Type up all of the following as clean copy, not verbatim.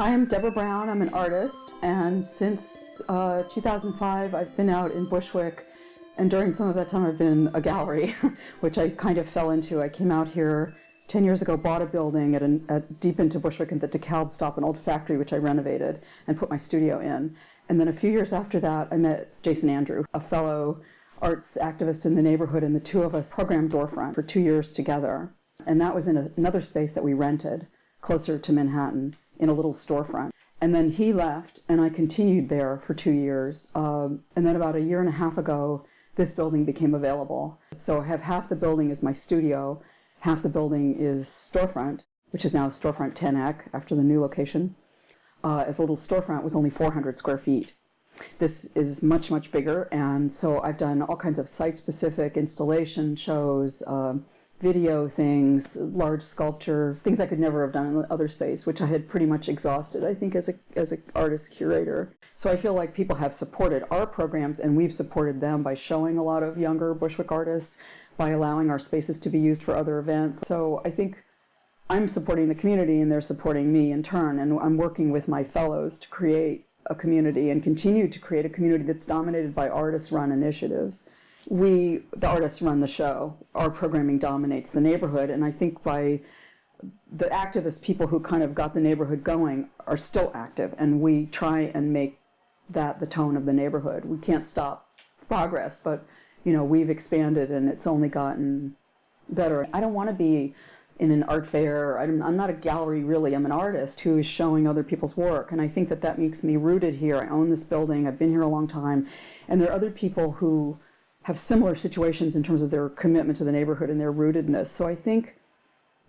I am Deborah Brown. I'm an artist, and since 2005 I've been out in Bushwick, and during some of that time I've been in a gallery, which I kind of fell into. I came out here 10 years ago, bought a building at deep into Bushwick at the DeKalb stop, an old factory which I renovated and put my studio in. And then a few years after that I met Jason Andrew, a fellow arts activist in the neighborhood, and the two of us programmed Storefront for 2 years together. And that was in another space that we rented closer to Manhattan, in a little storefront. And then he left, and I continued there for 2 years. And then about 1.5 years ago, this building became available. So I have half the building is my studio, half the building is Storefront, which is now Storefront Ten Eyck, after the new location. As a little storefront was only 400 square feet. This is much, much bigger, and so I've done all kinds of site-specific installation shows, video things, large sculpture, things I could never have done in the other space, which I had pretty much exhausted, I think, as an artist curator. So I feel like people have supported our programs, and we've supported them by showing a lot of younger Bushwick artists, by allowing our spaces to be used for other events. So I think I'm supporting the community, and they're supporting me in turn, and I'm working with my fellows to create a community and continue to create a community that's dominated by artist-run initiatives. The artists run the show. Our programming dominates the neighborhood, and I think by the activist people who kind of got the neighborhood going are still active, and we try and make that the tone of the neighborhood. We can't stop progress, but we've expanded and it's only gotten better. I don't want to be in an art fair. I'm not a gallery, really. I'm an artist who is showing other people's work, and I think that makes me rooted here. I own this building. I've been here a long time, and there are other people who have similar situations in terms of their commitment to the neighborhood and their rootedness. So I think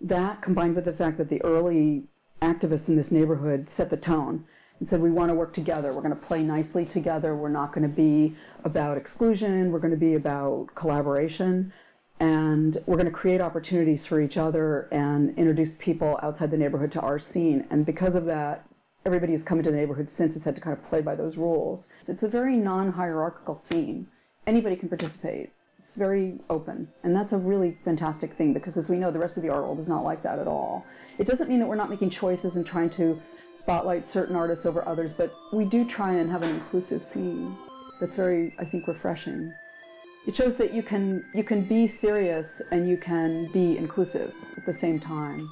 that, combined with the fact that the early activists in this neighborhood set the tone and said, we want to work together, we're going to play nicely together, we're not going to be about exclusion, we're going to be about collaboration, and we're going to create opportunities for each other and introduce people outside the neighborhood to our scene. And because of that, everybody who's come into the neighborhood since has had to kind of play by those rules. It's a very non-hierarchical scene. Anybody can participate. It's very open, and that's a really fantastic thing, because as we know, the rest of the art world is not like that at all. It doesn't mean that we're not making choices and trying to spotlight certain artists over others, but we do try and have an inclusive scene that's very, I think, refreshing. It shows that you can be serious and you can be inclusive at the same time.